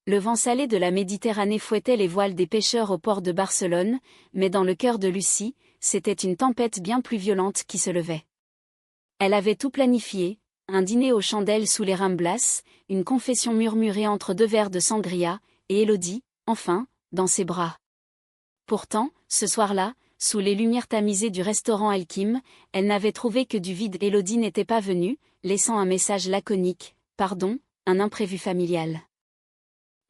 Le vent salé de la Méditerranée fouettait les voiles des pêcheurs au port de Barcelone, mais dans le cœur de Lucie, c'était une tempête bien plus violente qui se levait. Elle avait tout planifié, un dîner aux chandelles sous les Ramblas, une confession murmurée entre 2 verres de sangria, et Élodie, enfin, dans ses bras. Pourtant, ce soir-là, sous les lumières tamisées du restaurant El Kim, elle n'avait trouvé que du vide. Élodie n'était pas venue, laissant un message laconique, « Pardon, un imprévu familial ».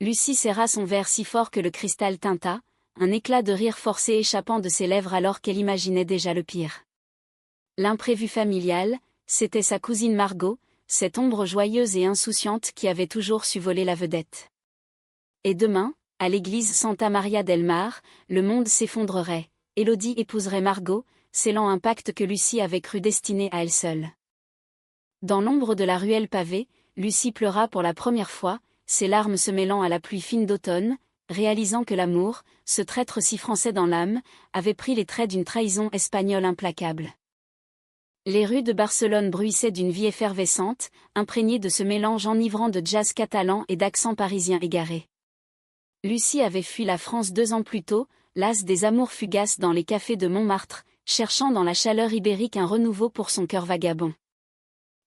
Lucie serra son verre si fort que le cristal tinta, un éclat de rire forcé échappant de ses lèvres alors qu'elle imaginait déjà le pire. L'imprévu familial, c'était sa cousine Margot, cette ombre joyeuse et insouciante qui avait toujours su voler la vedette. Et demain, à l'église Santa Maria del Mar, le monde s'effondrerait. Élodie épouserait Margot, scellant un pacte que Lucie avait cru destiné à elle seule. Dans l'ombre de la ruelle pavée, Lucie pleura pour la première fois, ses larmes se mêlant à la pluie fine d'automne, réalisant que l'amour, ce traître si français dans l'âme, avait pris les traits d'une trahison espagnole implacable. Les rues de Barcelone bruissaient d'une vie effervescente, imprégnée de ce mélange enivrant de jazz catalan et d'accent parisien égaré. Lucie avait fui la France 2 ans plus tôt, lasse des amours fugaces dans les cafés de Montmartre, cherchant dans la chaleur ibérique un renouveau pour son cœur vagabond.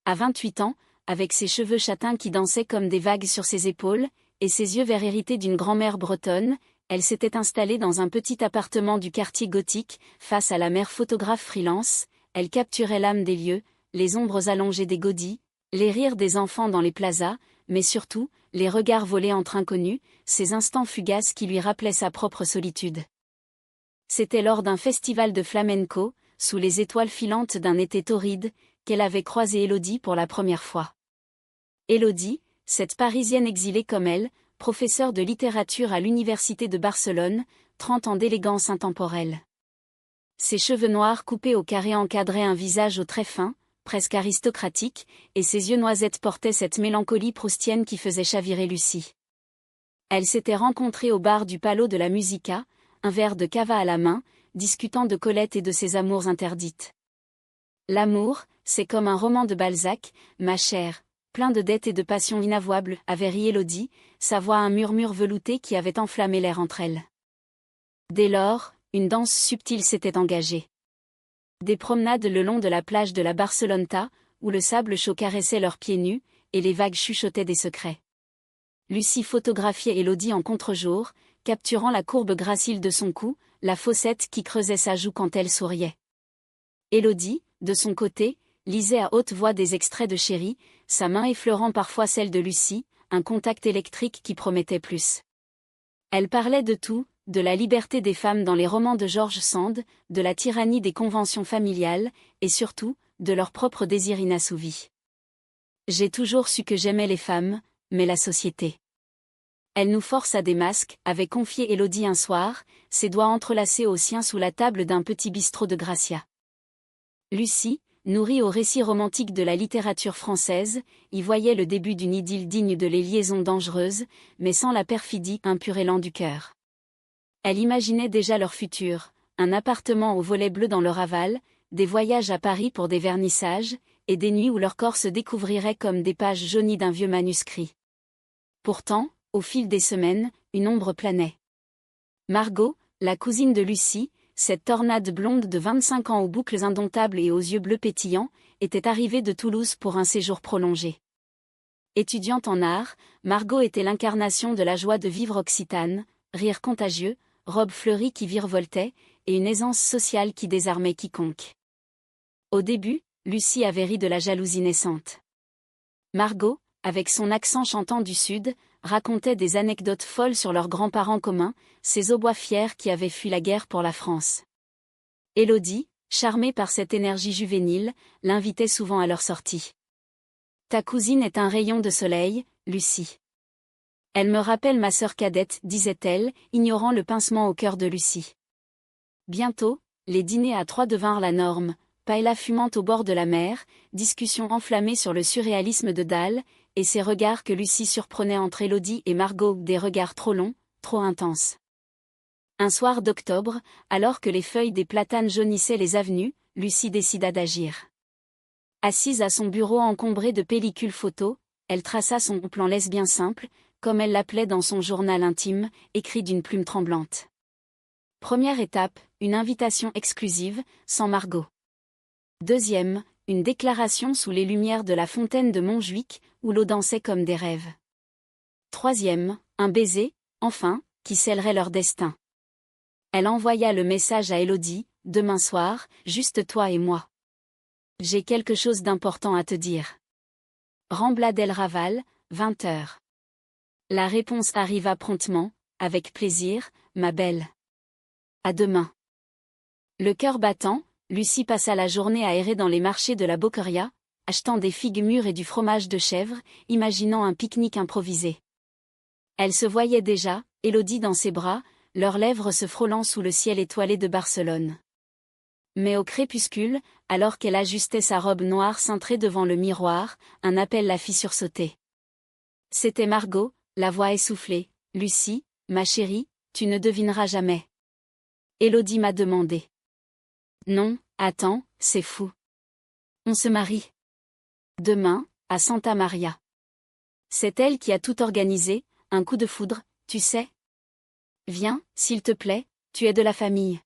À 28 ans, avec ses cheveux châtains qui dansaient comme des vagues sur ses épaules, et ses yeux verts hérités d'une grand-mère bretonne, elle s'était installée dans un petit appartement du quartier gothique, face à la mer photographe freelance. Elle capturait l'âme des lieux, les ombres allongées des godilles, les rires des enfants dans les plazas, mais surtout, les regards volés entre inconnus, ces instants fugaces qui lui rappelaient sa propre solitude. C'était lors d'un festival de flamenco, sous les étoiles filantes d'un été torride, qu'elle avait croisé Élodie pour la première fois. Élodie, cette Parisienne exilée comme elle, professeure de littérature à l'université de Barcelone, 30 ans d'élégance intemporelle. Ses cheveux noirs coupés au carré encadraient un visage aux traits fins, presque aristocratique, et ses yeux noisettes portaient cette mélancolie proustienne qui faisait chavirer Lucie. Elle s'était rencontrée au bar du Palo de la Musica, un verre de cava à la main, discutant de Colette et de ses amours interdites. L'amour, c'est comme un roman de Balzac, ma chère, plein de dettes et de passions inavouables, avait ri Élodie, sa voix un murmure velouté qui avait enflammé l'air entre elles. Dès lors, une danse subtile s'était engagée. Des promenades le long de la plage de la Barceloneta, où le sable chaud caressait leurs pieds nus, et les vagues chuchotaient des secrets. Lucie photographiait Élodie en contre-jour, capturant la courbe gracile de son cou, la fossette qui creusait sa joue quand elle souriait. Élodie, de son côté, lisait à haute voix des extraits de Chérie, sa main effleurant parfois celle de Lucie, un contact électrique qui promettait plus. Elle parlait de tout, de la liberté des femmes dans les romans de George Sand, de la tyrannie des conventions familiales, et surtout, de leur propre désir inassouvi. J'ai toujours su que j'aimais les femmes, mais la société. Elle nous force à des masques, avait confié Élodie un soir, ses doigts entrelacés aux siens sous la table d'un petit bistrot de Gracia. Lucie, nourrie au récit romantique de la littérature française, y voyait le début d'une idylle digne de les liaisons dangereuses, mais sans la perfidie impure élan du cœur. Elle imaginait déjà leur futur, un appartement au volet bleu dans le Raval, des voyages à Paris pour des vernissages, et des nuits où leur corps se découvrirait comme des pages jaunies d'un vieux manuscrit. Pourtant, au fil des semaines, une ombre planait. Margot, la cousine de Lucie, cette tornade blonde de 25 ans aux boucles indomptables et aux yeux bleus pétillants, était arrivée de Toulouse pour un séjour prolongé. Étudiante en art, Margot était l'incarnation de la joie de vivre occitane, rire contagieux, robe fleurie qui virevoltait, et une aisance sociale qui désarmait quiconque. Au début, Lucie avait ri de la jalousie naissante. Margot, avec son accent chantant du Sud, racontait des anecdotes folles sur leurs grands-parents communs, ces Aubois fiers qui avaient fui la guerre pour la France. Élodie, charmée par cette énergie juvénile, l'invitait souvent à leur sortie. « Ta cousine est un rayon de soleil, Lucie. Elle me rappelle ma sœur cadette, disait-elle, ignorant le pincement au cœur de Lucie. » Bientôt, les dîners à 3 devinrent la norme, paella fumante au bord de la mer, discussions enflammées sur le surréalisme de Dahl, et ces regards que Lucie surprenait entre Élodie et Margot, des regards trop longs, trop intenses. Un soir d'octobre, alors que les feuilles des platanes jaunissaient les avenues, Lucie décida d'agir. Assise à son bureau encombré de pellicules photos, elle traça son plan lesbien simple, comme elle l'appelait dans son journal intime, écrit d'une plume tremblante. Première étape, une invitation exclusive, sans Margot. Deuxième, une déclaration sous les lumières de la fontaine de Montjuic, où l'eau dansait comme des rêves. Troisième, un baiser, enfin, qui scellerait leur destin. Elle envoya le message à Élodie, « Demain soir, juste toi et moi. J'ai quelque chose d'important à te dire. » Rambla del Raval, 20h. La réponse arriva promptement, « Avec plaisir, ma belle. À demain. » Le cœur battant, Lucie passa la journée à errer dans les marchés de la Boqueria, achetant des figues mûres et du fromage de chèvre, imaginant un pique-nique improvisé. Elle se voyait déjà, Élodie dans ses bras, leurs lèvres se frôlant sous le ciel étoilé de Barcelone. Mais au crépuscule, alors qu'elle ajustait sa robe noire cintrée devant le miroir, un appel la fit sursauter. C'était Margot, la voix essoufflée, « Lucie, ma chérie, tu ne devineras jamais. Élodie m'a demandé. » « Non, attends, c'est fou. On se marie. Demain, à Santa Maria. C'est elle qui a tout organisé, un coup de foudre, tu sais. Viens, s'il te plaît, tu es de la famille. »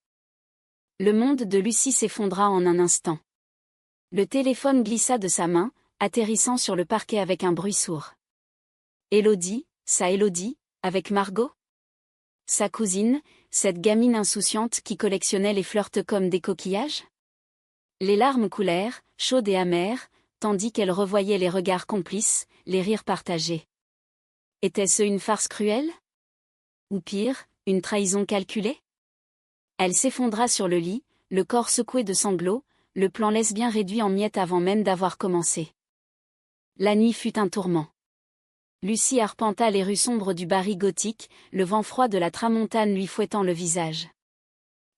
Le monde de Lucie s'effondra en un instant. Le téléphone glissa de sa main, atterrissant sur le parquet avec un bruit sourd. Élodie, sa Élodie, avec Margot? Sa cousine, cette gamine insouciante qui collectionnait les flirts comme des coquillages? Les larmes coulèrent, chaudes et amères, tandis qu'elle revoyait les regards complices, les rires partagés. Était-ce une farce cruelle? Ou pire, une trahison calculée? Elle s'effondra sur le lit, le corps secoué de sanglots, le plan lesbien réduit en miettes avant même d'avoir commencé. La nuit fut un tourment. Lucie arpenta les rues sombres du Bari gothique, le vent froid de la tramontane lui fouettant le visage.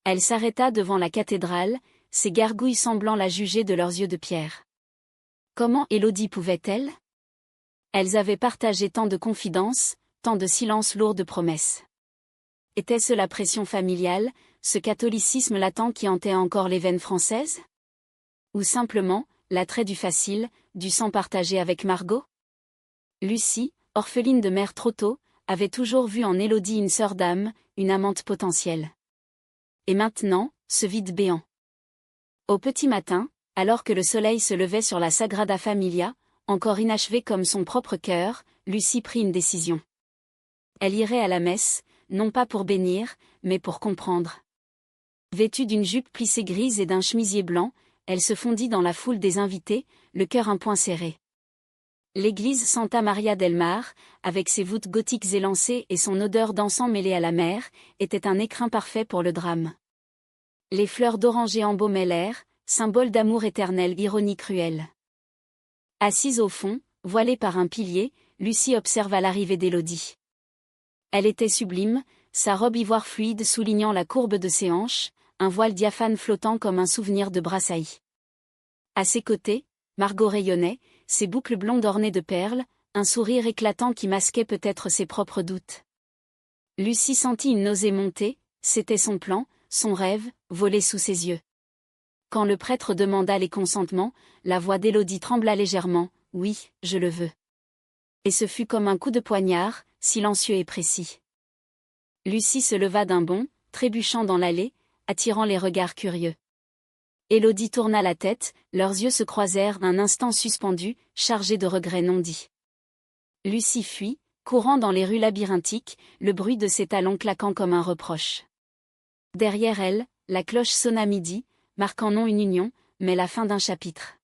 Elle s'arrêta devant la cathédrale, ses gargouilles semblant la juger de leurs yeux de pierre. Comment Élodie pouvait-elle? Elles avaient partagé tant de confidences, tant de silences lourds de promesses. Était-ce la pression familiale, ce catholicisme latent qui hantait encore les veines françaises? Ou simplement, l'attrait du facile, du sang partagé avec Margot? Lucie, orpheline de mère trop tôt, avait toujours vu en Élodie une sœur d'âme, une amante potentielle. Et maintenant, ce vide béant. Au petit matin, alors que le soleil se levait sur la Sagrada Familia, encore inachevée comme son propre cœur, Lucie prit une décision. Elle irait à la messe, non pas pour bénir, mais pour comprendre. Vêtue d'une jupe plissée grise et d'un chemisier blanc, elle se fondit dans la foule des invités, le cœur un point serré. L'église Santa Maria del Mar, avec ses voûtes gothiques élancées et son odeur d'encens mêlée à la mer, était un écrin parfait pour le drame. Les fleurs d'oranger embaumaient l'air, symbole d'amour éternel, ironie cruelle. Assise au fond, voilée par un pilier, Lucie observa l'arrivée d'Élodie. Elle était sublime, sa robe ivoire fluide soulignant la courbe de ses hanches, un voile diaphane flottant comme un souvenir de brassailles. À ses côtés, Margot rayonnait, ses boucles blondes ornées de perles, un sourire éclatant qui masquait peut-être ses propres doutes. Lucie sentit une nausée monter, c'était son plan, son rêve, volé sous ses yeux. Quand le prêtre demanda les consentements, la voix d'Élodie trembla légèrement, « Oui, je le veux. » Et ce fut comme un coup de poignard, silencieux et précis. Lucie se leva d'un bond, trébuchant dans l'allée, attirant les regards curieux. Élodie tourna la tête, leurs yeux se croisèrent un instant suspendus, chargés de regrets non dits. Lucie fuit, courant dans les rues labyrinthiques, le bruit de ses talons claquant comme un reproche. Derrière elle, la cloche sonna midi, marquant non une union, mais la fin d'un chapitre.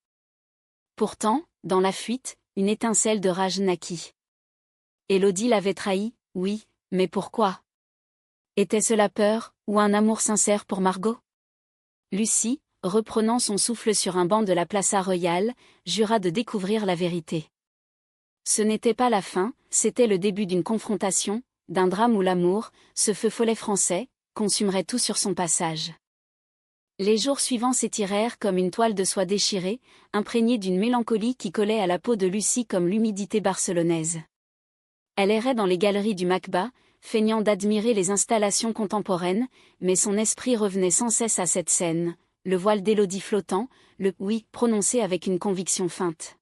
Pourtant, dans la fuite, une étincelle de rage naquit. Élodie l'avait trahi, oui, mais pourquoi? Était-ce la peur, ou un amour sincère pour Margot? Lucie, reprenant son souffle sur un banc de la Plaza Royale, jura de découvrir la vérité. Ce n'était pas la fin, c'était le début d'une confrontation, d'un drame où l'amour, ce feu follet français, consumerait tout sur son passage. Les jours suivants s'étirèrent comme une toile de soie déchirée, imprégnée d'une mélancolie qui collait à la peau de Lucie comme l'humidité barcelonaise. Elle errait dans les galeries du Macba, feignant d'admirer les installations contemporaines, mais son esprit revenait sans cesse à cette scène, le voile d'Élodie flottant, le « oui » prononcé avec une conviction feinte.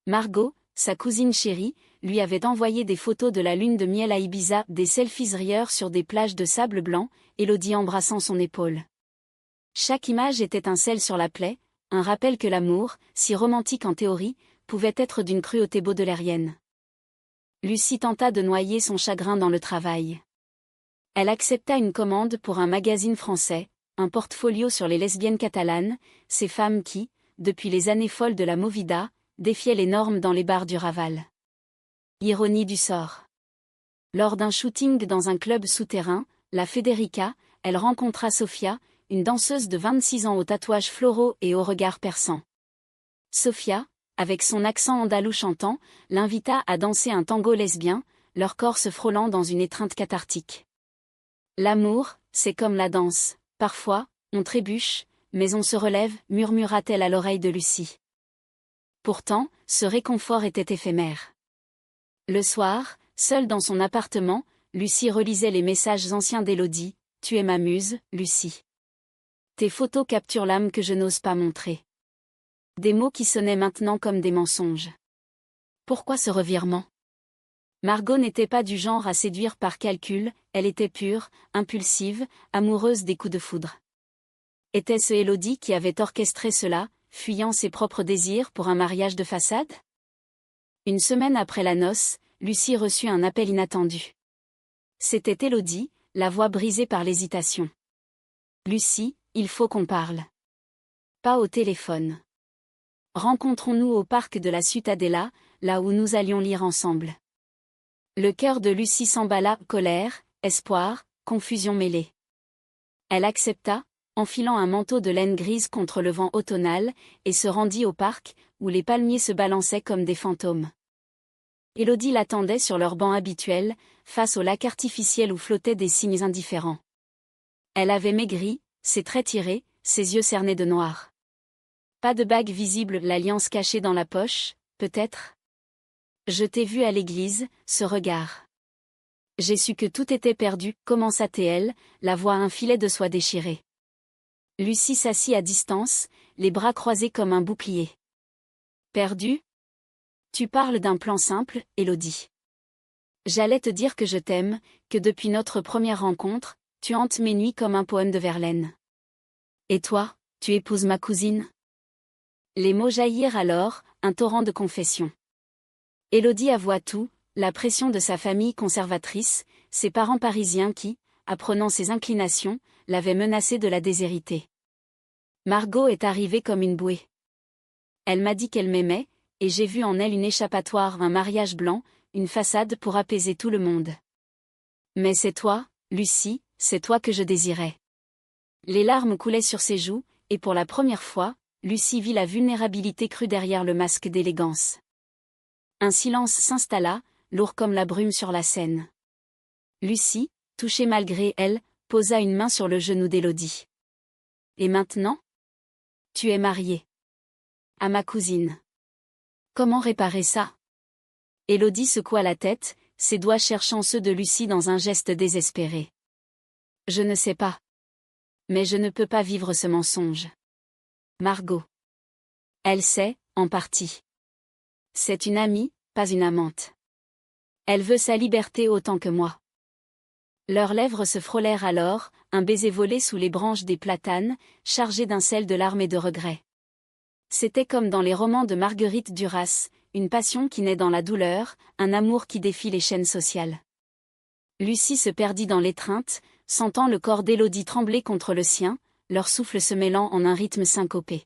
Margot, sa cousine chérie, lui avait envoyé des photos de la lune de miel à Ibiza, des selfies rieurs sur des plages de sable blanc, Élodie embrassant son épaule. Chaque image était un sel sur la plaie, un rappel que l'amour, si romantique en théorie, pouvait être d'une cruauté baudelairienne. Lucie tenta de noyer son chagrin dans le travail. Elle accepta une commande pour un magazine français, un portfolio sur les lesbiennes catalanes, ces femmes qui, depuis les années folles de la Movida, défiaient les normes dans les bars du Raval. Ironie du sort. Lors d'un shooting dans un club souterrain, la Federica, elle rencontra Sofia, une danseuse de 26 ans aux tatouages floraux et au regard perçant. Sofia, avec son accent andalou chantant, l'invita à danser un tango lesbien, leur corps se frôlant dans une étreinte cathartique. L'amour, c'est comme la danse, parfois, on trébuche, mais on se relève, murmura-t-elle à l'oreille de Lucie. Pourtant, ce réconfort était éphémère. Le soir, seule dans son appartement, Lucie relisait les messages anciens d'Élodie. « Tu es ma muse, Lucie. Tes photos capturent l'âme que je n'ose pas montrer. » Des mots qui sonnaient maintenant comme des mensonges. Pourquoi ce revirement? Margot n'était pas du genre à séduire par calcul, elle était pure, impulsive, amoureuse des coups de foudre. Était-ce Élodie qui avait orchestré cela, fuyant ses propres désirs pour un mariage de façade? Une semaine après la noce, Lucie reçut un appel inattendu. C'était Élodie, la voix brisée par l'hésitation. « Lucie, il faut qu'on parle. » Pas au téléphone. « Rencontrons-nous au parc de la Ciutadella, là où nous allions lire ensemble. » Le cœur de Lucie s'emballa, colère, espoir, confusion mêlée. Elle accepta, enfilant un manteau de laine grise contre le vent automnal, et se rendit au parc, où les palmiers se balançaient comme des fantômes. Élodie l'attendait sur leur banc habituel, face au lac artificiel où flottaient des cygnes indifférents. Elle avait maigri, ses traits tirés, ses yeux cernés de noir. Pas de bague visible, l'alliance cachée dans la poche, peut-être? Je t'ai vu à l'église, ce regard. J'ai su que tout était perdu, commença-t-elle, la voix un filet de soie déchirée. Lucie s'assit à distance, les bras croisés comme un bouclier. Perdu? Tu parles d'un plan simple, Élodie. J'allais te dire que je t'aime, que depuis notre première rencontre, tu hantes mes nuits comme un poème de Verlaine. Et toi, tu épouses ma cousine? Les mots jaillirent alors, un torrent de confessions. Élodie avoua tout, la pression de sa famille conservatrice, ses parents parisiens qui, apprenant ses inclinations, l'avaient menacée de la déshériter. Margot est arrivée comme une bouée. Elle m'a dit qu'elle m'aimait, et j'ai vu en elle une échappatoire, un mariage blanc, une façade pour apaiser tout le monde. Mais c'est toi, Lucie, c'est toi que je désirais. Les larmes coulaient sur ses joues, et pour la première fois, Lucie vit la vulnérabilité crue derrière le masque d'élégance. Un silence s'installa, lourd comme la brume sur la Seine. Lucie, touchée malgré elle, posa une main sur le genou d'Élodie. Et maintenant? Tu es mariée. À ma cousine. Comment réparer ça? Élodie secoua la tête, ses doigts cherchant ceux de Lucie dans un geste désespéré. Je ne sais pas. Mais je ne peux pas vivre ce mensonge. Margot. Elle sait, en partie. C'est une amie, pas une amante. Elle veut sa liberté autant que moi. Leurs lèvres se frôlèrent alors, un baiser volé sous les branches des platanes, chargé d'un sel de larmes et de regrets. C'était comme dans les romans de Marguerite Duras, une passion qui naît dans la douleur, un amour qui défie les chaînes sociales. Lucie se perdit dans l'étreinte, sentant le corps d'Élodie trembler contre le sien, leur souffle se mêlant en un rythme syncopé.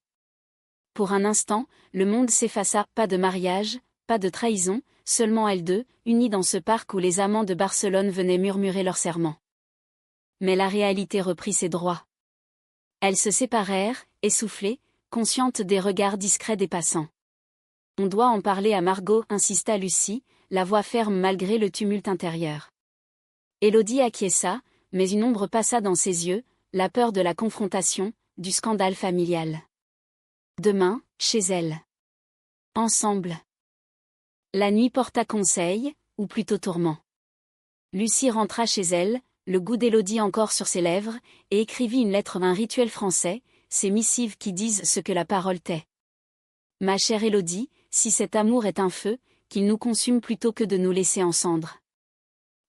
Pour un instant, le monde s'effaça, pas de mariage, pas de trahison, seulement elles deux, unies dans ce parc où les amants de Barcelone venaient murmurer leurs serments. Mais la réalité reprit ses droits. Elles se séparèrent, essoufflées, conscientes des regards discrets des passants. On doit en parler à Margot, insista Lucie, la voix ferme malgré le tumulte intérieur. Élodie acquiesça, mais une ombre passa dans ses yeux, la peur de la confrontation, du scandale familial. Demain, chez elle. Ensemble. La nuit porta conseil, ou plutôt tourment. Lucie rentra chez elle, le goût d'Élodie encore sur ses lèvres, et écrivit une lettre, un rituel français, ces missives qui disent ce que la parole tait. Ma chère Élodie, si cet amour est un feu, qu'il nous consume plutôt que de nous laisser en cendres.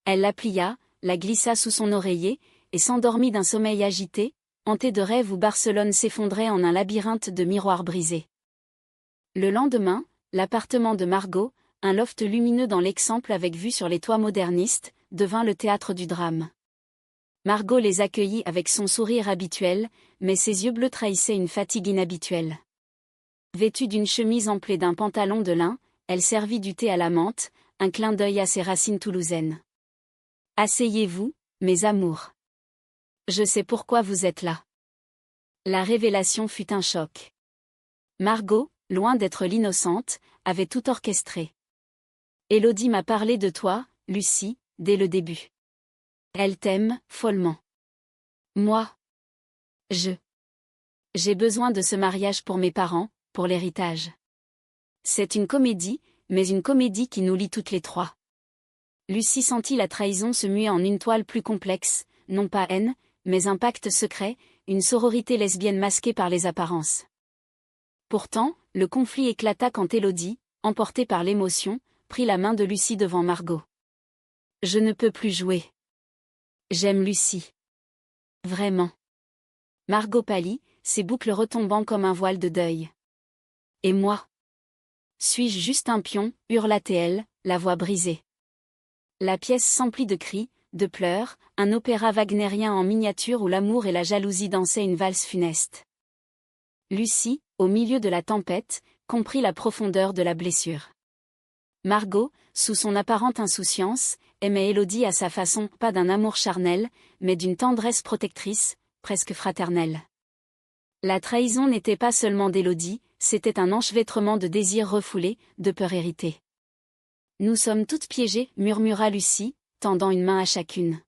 Elle la plia, la glissa sous son oreiller, et s'endormit d'un sommeil agité, hanté de rêves où Barcelone s'effondrait en un labyrinthe de miroirs brisés. Le lendemain, l'appartement de Margot, un loft lumineux dans l'Exemple avec vue sur les toits modernistes, devint le théâtre du drame. Margot les accueillit avec son sourire habituel, mais ses yeux bleus trahissaient une fatigue inhabituelle. Vêtue d'une chemise emplée d'un pantalon de lin, elle servit du thé à la menthe, un clin d'œil à ses racines toulousaines. « Asseyez-vous, mes amours. Je sais pourquoi vous êtes là. » La révélation fut un choc. Margot, loin d'être l'innocente, avait tout orchestré. « Élodie m'a parlé de toi, Lucie, dès le début. Elle t'aime, follement. Moi. J'ai besoin de ce mariage pour mes parents, pour l'héritage. C'est une comédie, mais une comédie qui nous lie toutes les trois. » Lucie sentit la trahison se muer en une toile plus complexe, non pas haine, mais un pacte secret, une sororité lesbienne masquée par les apparences. Pourtant, le conflit éclata quand Élodie, emportée par l'émotion, prit la main de Lucie devant Margot. « Je ne peux plus jouer. J'aime Lucie. Vraiment. » Margot pâlit, ses boucles retombant comme un voile de deuil. « Et moi? Suis-je juste un pion ?» hurla-t-elle, la voix brisée. La pièce s'emplit de cris, de pleurs, un opéra wagnérien en miniature où l'amour et la jalousie dansaient une valse funeste. Lucie, au milieu de la tempête, comprit la profondeur de la blessure. Margot, sous son apparente insouciance, aimait Élodie à sa façon, pas d'un amour charnel, mais d'une tendresse protectrice, presque fraternelle. La trahison n'était pas seulement d'Élodie, c'était un enchevêtrement de désirs refoulés, de peurs héritées. « Nous sommes toutes piégées, » murmura Lucie, tendant une main à chacune.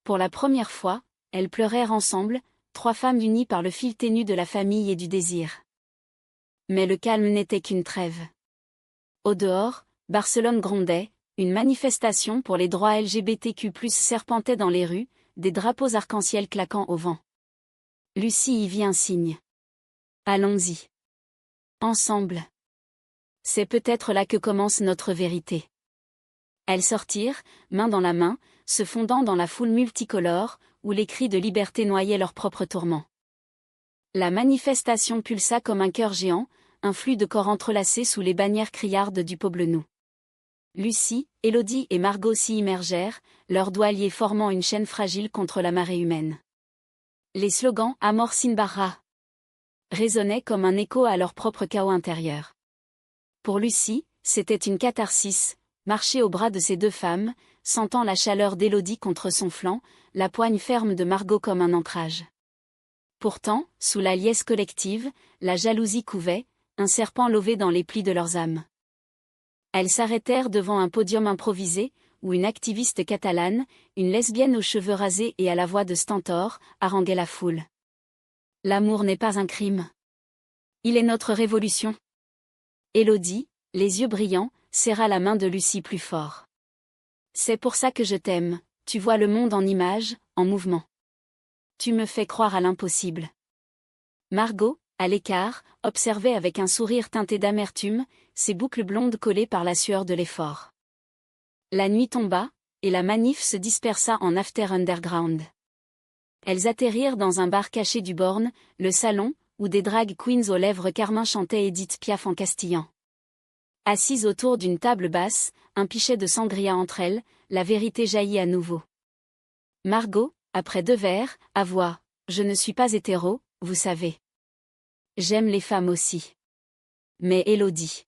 Pour la première fois, elles pleurèrent ensemble, trois femmes unies par le fil ténu de la famille et du désir. Mais le calme n'était qu'une trêve. Au dehors, Barcelone grondait, une manifestation pour les droits LGBTQ+ serpentait dans les rues, des drapeaux arc-en-ciel claquant au vent. Lucie y vit un signe. « Allons-y. Ensemble. C'est peut-être là que commence notre vérité. » Elles sortirent, main dans la main, se fondant dans la foule multicolore, où les cris de liberté noyaient leurs propres tourments. La manifestation pulsa comme un cœur géant, un flux de corps entrelacés sous les bannières criardes du Poblenou. Lucie, Élodie et Margot s'y immergèrent, leurs doigts liés formant une chaîne fragile contre la marée humaine. Les slogans « Amor sin barra » résonnaient comme un écho à leur propre chaos intérieur. Pour Lucie, c'était une catharsis, marcher au bras de ces deux femmes, sentant la chaleur d'Élodie contre son flanc, la poigne ferme de Margot comme un ancrage. Pourtant, sous la liesse collective, la jalousie couvait, un serpent lové dans les plis de leurs âmes. Elles s'arrêtèrent devant un podium improvisé, où une activiste catalane, une lesbienne aux cheveux rasés et à la voix de stentor, haranguait la foule. « L'amour n'est pas un crime. Il est notre révolution. » Élodie, les yeux brillants, serra la main de Lucie plus fort. « C'est pour ça que je t'aime, tu vois le monde en images, en mouvement. Tu me fais croire à l'impossible. » Margot, à l'écart, observait avec un sourire teinté d'amertume, ses boucles blondes collées par la sueur de l'effort. La nuit tomba, et la manif se dispersa en after underground. Elles atterrirent dans un bar caché du Born, le salon, où des drag queens aux lèvres carmin chantaient Edith Piaf en castillan. Assises autour d'une table basse, un pichet de sangria entre elles, la vérité jaillit à nouveau. Margot, après 2 verres, avoua « Je ne suis pas hétéro, vous savez. J'aime les femmes aussi. Mais Élodie.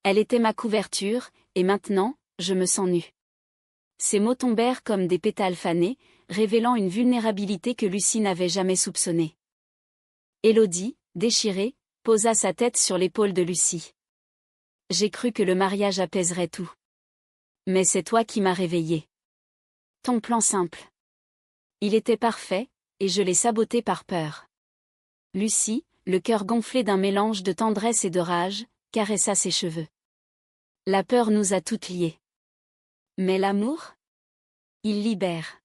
Elle était ma couverture, et maintenant, je me sens nue. » Ces mots tombèrent comme des pétales fanés, révélant une vulnérabilité que Lucie n'avait jamais soupçonnée. Élodie, déchirée, posa sa tête sur l'épaule de Lucie. « J'ai cru que le mariage apaiserait tout. Mais c'est toi qui m'as réveillée. Ton plan simple. Il était parfait, et je l'ai saboté par peur. » Lucie, le cœur gonflé d'un mélange de tendresse et de rage, caressa ses cheveux. « La peur nous a toutes liées. Mais l'amour? Il libère. »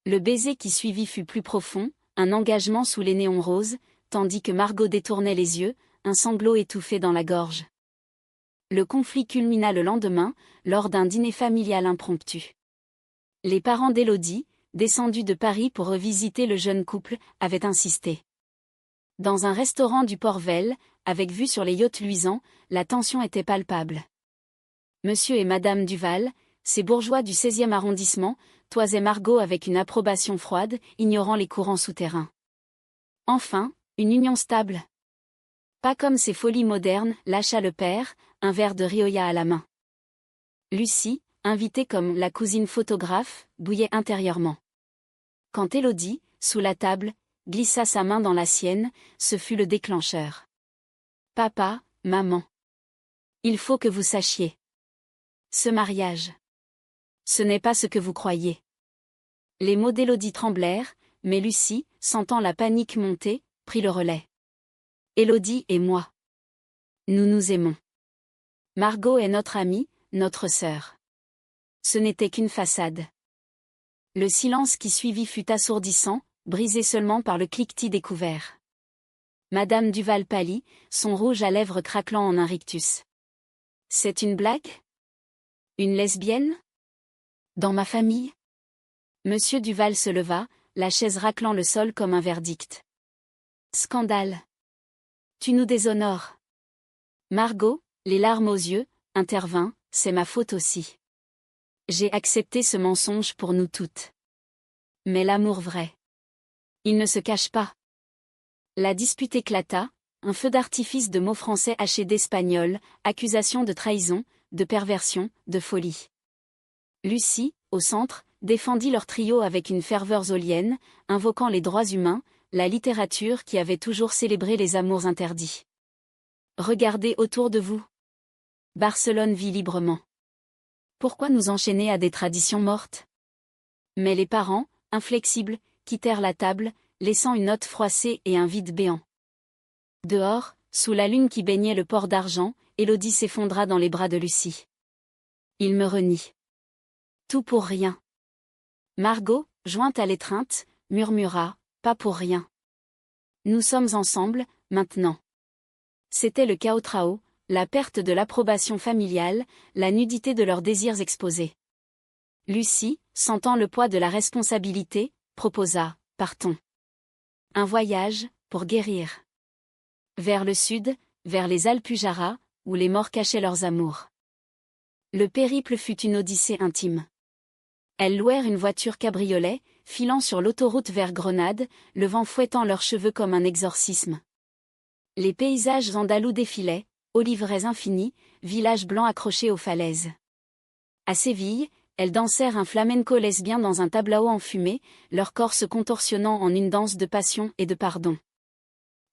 Le baiser qui suivit fut plus profond, un engagement sous les néons roses, tandis que Margot détournait les yeux, un sanglot étouffé dans la gorge. Le conflit culmina le lendemain, lors d'un dîner familial impromptu. Les parents d'Élodie, descendus de Paris pour revisiter le jeune couple, avaient insisté. Dans un restaurant du Port-Vel, avec vue sur les yachts luisants, la tension était palpable. Monsieur et Madame Duval, ces bourgeois du 16e arrondissement, toisaient Margot avec une approbation froide, ignorant les courants souterrains. Enfin, une union stable. Pas comme ces folies modernes, lâcha le père, un verre de Rioja à la main. Lucie, invitée comme la cousine photographe, bouillait intérieurement. Quand Élodie, sous la table, glissa sa main dans la sienne, ce fut le déclencheur. Papa, maman. Il faut que vous sachiez. Ce mariage. Ce n'est pas ce que vous croyez. Les mots d'Élodie tremblèrent, mais Lucie, sentant la panique monter, prit le relais. Élodie et moi. Nous nous aimons. Margot est notre amie, notre sœur. Ce n'était qu'une façade. Le silence qui suivit fut assourdissant, brisé seulement par le cliquetis des couverts. Madame Duval pâlit, son rouge à lèvres craquelant en un rictus. C'est une blague? Une lesbienne? Dans ma famille? Monsieur Duval se leva, la chaise raclant le sol comme un verdict. Scandale. Tu nous déshonores. Margot, les larmes aux yeux, intervint, c'est ma faute aussi. J'ai accepté ce mensonge pour nous toutes. Mais l'amour vrai. Il ne se cache pas. La dispute éclata, un feu d'artifice de mots français hachés d'espagnol, accusations de trahison, de perversion, de folie. Lucie, au centre, défendit leur trio avec une ferveur zolienne, invoquant les droits humains, la littérature qui avait toujours célébré les amours interdits. Regardez autour de vous. Barcelone vit librement. Pourquoi nous enchaîner à des traditions mortes? Mais les parents, inflexibles, quittèrent la table, laissant une note froissée et un vide béant. Dehors, sous la lune qui baignait le port d'argent, Élodie s'effondra dans les bras de Lucie. Il me renie. Tout pour rien. Margot, jointe à l'étreinte, murmura, pas pour rien. Nous sommes ensemble, maintenant. C'était le chaos trao, la perte de l'approbation familiale, la nudité de leurs désirs exposés. Lucie, sentant le poids de la responsabilité, proposa, partons. Un voyage, pour guérir. Vers le sud, vers les Alpujarras, où les morts cachaient leurs amours. Le périple fut une odyssée intime. Elles louèrent une voiture cabriolet, filant sur l'autoroute vers Grenade, le vent fouettant leurs cheveux comme un exorcisme. Les paysages andalous défilaient, oliveraies infinies, villages blancs accrochés aux falaises. À Séville, elles dansèrent un flamenco lesbien dans un tablao enfumé, leur corps se contorsionnant en une danse de passion et de pardon.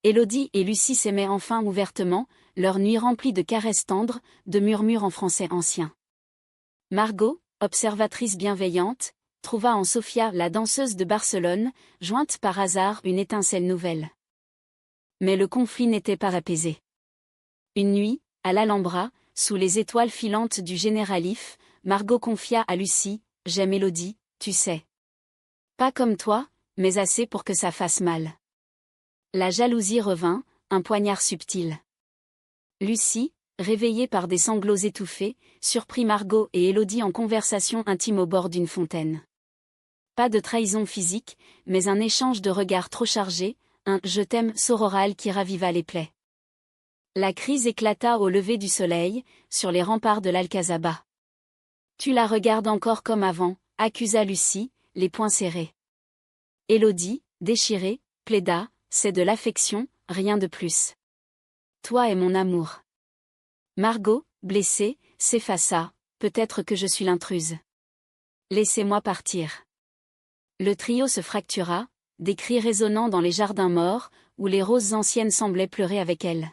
Élodie et Lucie s'aimaient enfin ouvertement, leur nuit remplie de caresses tendres, de murmures en français ancien. Margot, observatrice bienveillante, trouva en Sofia la danseuse de Barcelone, jointe par hasard une étincelle nouvelle. Mais le conflit n'était pas apaisé. Une nuit, à l'Alhambra, sous les étoiles filantes du Généralif, Margot confia à Lucie, « J'aime Élodie, tu sais. Pas comme toi, mais assez pour que ça fasse mal. » La jalousie revint, un poignard subtil. Lucie, réveillée par des sanglots étouffés, surprit Margot et Élodie en conversation intime au bord d'une fontaine. Pas de trahison physique, mais un échange de regards trop chargés, un « je t'aime » sororal qui raviva les plaies. La crise éclata au lever du soleil, sur les remparts de l'Alcazaba. « Tu la regardes encore comme avant », accusa Lucie, les poings serrés. Élodie, déchirée, plaida, « c'est de l'affection, rien de plus. Toi est mon amour. » Margot, blessée, s'effaça, « peut-être que je suis l'intruse. Laissez-moi partir. » Le trio se fractura, des cris résonnant dans les jardins morts, où les roses anciennes semblaient pleurer avec elle.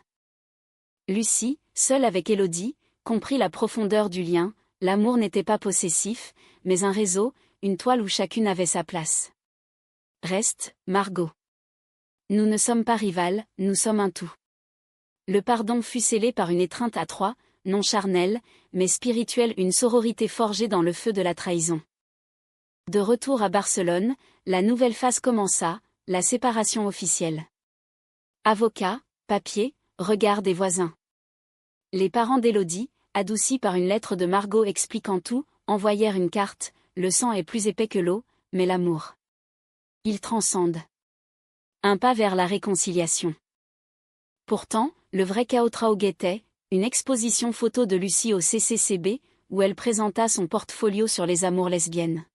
Lucie, seule avec Élodie, comprit la profondeur du lien, l'amour n'était pas possessif, mais un réseau, une toile où chacune avait sa place. Reste, Margot. Nous ne sommes pas rivales, nous sommes un tout. Le pardon fut scellé par une étreinte à trois, non charnelle, mais spirituelle, une sororité forgée dans le feu de la trahison. De retour à Barcelone, la nouvelle phase commença, la séparation officielle. Avocat, papier, regard des voisins. Les parents d'Élodie, adoucie par une lettre de Margot expliquant tout, envoyèrent une carte, le sang est plus épais que l'eau, mais l'amour, il transcende. Un pas vers la réconciliation. Pourtant, le vrai chaos guettait, une exposition photo de Lucie au CCCB, où elle présenta son portfolio sur les amours lesbiennes.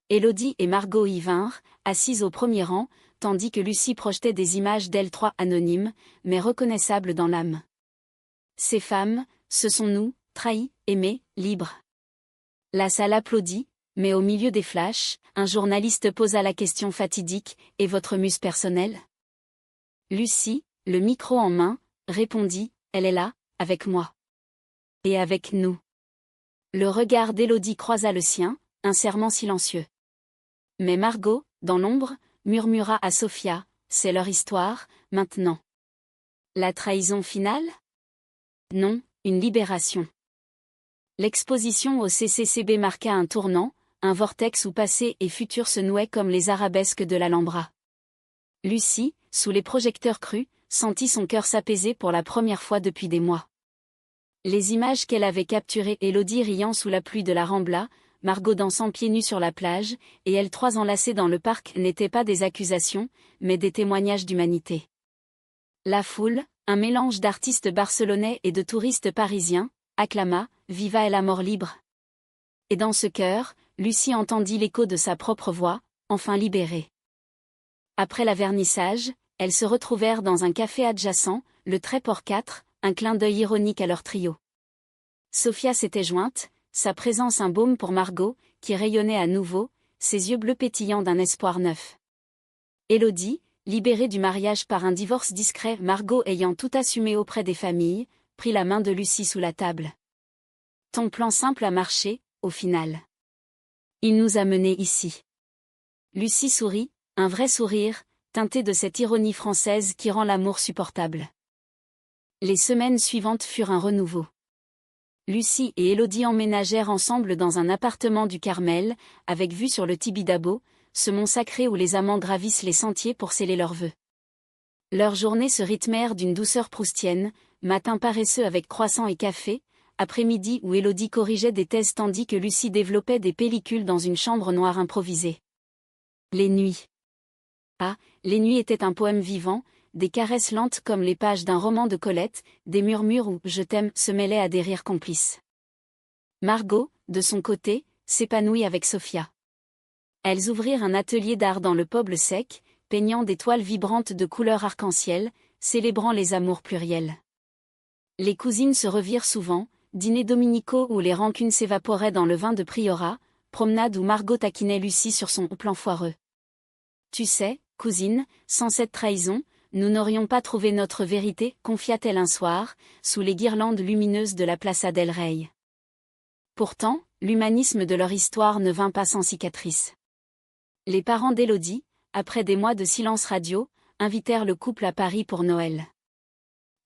Élodie et Margot y vinrent, assises au premier rang, tandis que Lucie projetait des images d'elles trois anonymes, mais reconnaissables dans l'âme. Ces femmes, ce sont nous, trahis, aimés, libres. La salle applaudit, mais au milieu des flashs, un journaliste posa la question fatidique, « Et votre muse personnelle ?» Lucie, le micro en main, répondit, « Elle est là, avec moi. Et avec nous. » Le regard d'Élodie croisa le sien, un serment silencieux. Mais Margot, dans l'ombre, murmura à Sophia, « C'est leur histoire, maintenant. » La trahison finale ? Non, une libération. L'exposition au CCCB marqua un tournant, un vortex où passé et futur se nouaient comme les arabesques de l'Alhambra. Lucie, sous les projecteurs crus, sentit son cœur s'apaiser pour la première fois depuis des mois. Les images qu'elle avait capturées, Élodie riant sous la pluie de la Rambla, Margot dansant pieds nus sur la plage, et elles trois enlacées dans le parc n'étaient pas des accusations, mais des témoignages d'humanité. La foule, un mélange d'artistes barcelonais et de touristes parisiens, acclama « Viva la mort libre !» Et dans ce chœur, Lucie entendit l'écho de sa propre voix, enfin libérée. Après la vernissage, elles se retrouvèrent dans un café adjacent, le Tréport 4, un clin d'œil ironique à leur trio. Sophia s'était jointe, sa présence un baume pour Margot, qui rayonnait à nouveau, ses yeux bleus pétillants d'un espoir neuf. Élodie, libérée du mariage par un divorce discret, Margot ayant tout assumé auprès des familles, prit la main de Lucie sous la table. « Ton plan simple a marché, au final. Il nous a menés ici. » Lucie sourit, un vrai sourire, teinté de cette ironie française qui rend l'amour supportable. Les semaines suivantes furent un renouveau. Lucie et Élodie emménagèrent ensemble dans un appartement du Carmel, avec vue sur le Tibidabo, ce mont sacré où les amants gravissent les sentiers pour sceller leurs vœux. Leurs journées se rythmèrent d'une douceur proustienne, matin paresseux avec croissant et café, après-midi où Élodie corrigeait des thèses tandis que Lucie développait des pellicules dans une chambre noire improvisée. Les nuits. Ah, les nuits étaient un poème vivant, des caresses lentes comme les pages d'un roman de Colette, des murmures où « je t'aime » se mêlaient à des rires complices. Margot, de son côté, s'épanouit avec Sophia. Elles ouvrirent un atelier d'art dans le Poble Sec, peignant des toiles vibrantes de couleurs arc-en-ciel, célébrant les amours pluriels. Les cousines se revirent souvent, dîners dominicaux où les rancunes s'évaporaient dans le vin de Priorat, promenade où Margot taquinait Lucie sur son plan foireux. « Tu sais, cousine, sans cette trahison, nous n'aurions pas trouvé notre vérité, confia-t-elle un soir, sous les guirlandes lumineuses de la Plaza del Rey. Pourtant, l'humanisme de leur histoire ne vint pas sans cicatrices. Les parents d'Élodie, après des mois de silence radio, invitèrent le couple à Paris pour Noël.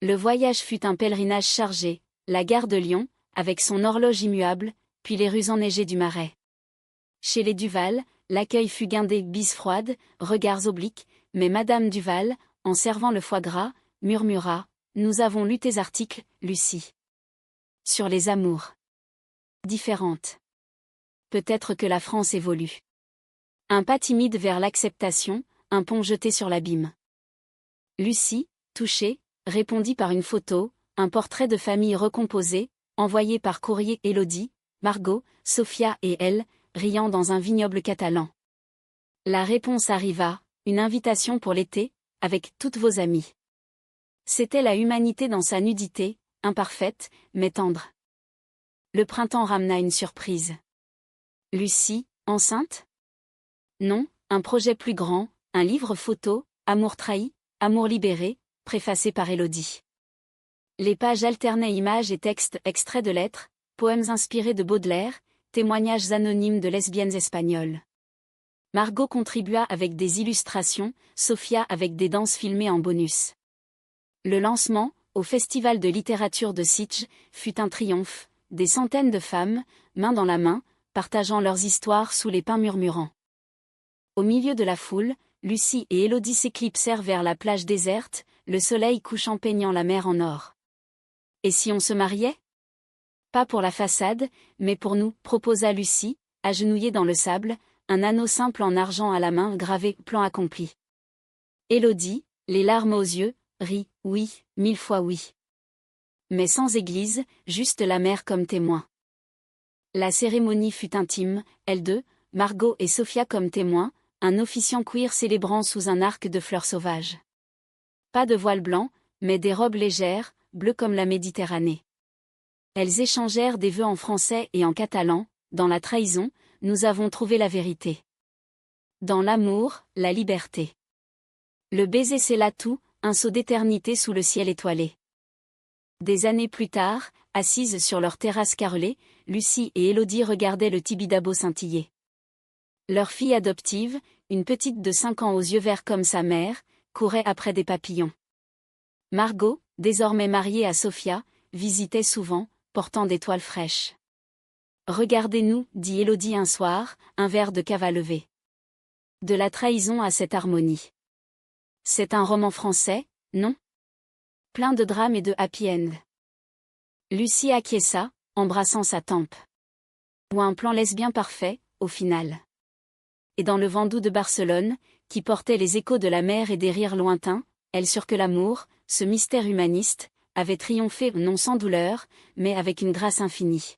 Le voyage fut un pèlerinage chargé, la gare de Lyon, avec son horloge immuable, puis les rues enneigées du Marais. Chez les Duval, l'accueil fut guindé, bises froides, regards obliques, mais Madame Duval, en servant le foie gras, murmura « Nous avons lu tes articles, Lucie. Sur les amours. Différentes. Peut-être que la France évolue. » Un pas timide vers l'acceptation, un pont jeté sur l'abîme. Lucie, touchée, répondit par une photo, un portrait de famille recomposé, envoyé par courrier. Élodie, Margot, Sophia et elle, riant dans un vignoble catalan. La réponse arriva, une invitation pour l'été, avec toutes vos amies. C'était la humanité dans sa nudité, imparfaite, mais tendre. Le printemps ramena une surprise. Lucie, enceinte ? Non, un projet plus grand, un livre photo, Amour trahi, Amour libéré, préfacé par Élodie. Les pages alternaient images et textes, extraits de lettres, poèmes inspirés de Baudelaire, témoignages anonymes de lesbiennes espagnoles. Margot contribua avec des illustrations, Sophia avec des danses filmées en bonus. Le lancement, au Festival de littérature de Sitges, fut un triomphe, des centaines de femmes, main dans la main, partageant leurs histoires sous les pins murmurants. Au milieu de la foule, Lucie et Élodie s'éclipsèrent vers la plage déserte, le soleil couchant peignant la mer en or. Et si on se mariait ? Pas pour la façade, mais pour nous, proposa Lucie, agenouillée dans le sable, un anneau simple en argent à la main gravé « Plan accompli ». Élodie, les larmes aux yeux, rit « Oui, 1000 fois oui ». Mais sans église, juste la mère comme témoin. La cérémonie fut intime, elles deux, Margot et Sophia comme témoins, un officiant queer célébrant sous un arc de fleurs sauvages. Pas de voile blanc, mais des robes légères, bleues comme la Méditerranée. Elles échangèrent des vœux en français et en catalan. Dans la trahison, nous avons trouvé la vérité. Dans l'amour, la liberté. Le baiser scella tout, un saut d'éternité sous le ciel étoilé. Des années plus tard, assises sur leur terrasse carrelée, Lucie et Élodie regardaient le Tibidabo scintiller. Leur fille adoptive, une petite de 5 ans aux yeux verts comme sa mère, courait après des papillons. Margot, désormais mariée à Sophia, visitait souvent, portant des toiles fraîches. « Regardez-nous, dit Élodie un soir, un verre de cave à lever. De la trahison à cette harmonie. C'est un roman français, non? Plein de drames et de happy end. » Lucie acquiesça, embrassant sa tempe. Ou un plan lesbien parfait, au final. Et dans le vent doux de Barcelone, qui portait les échos de la mer et des rires lointains, elle surent que l'amour, ce mystère humaniste, avait triomphé non sans douleur, mais avec une grâce infinie.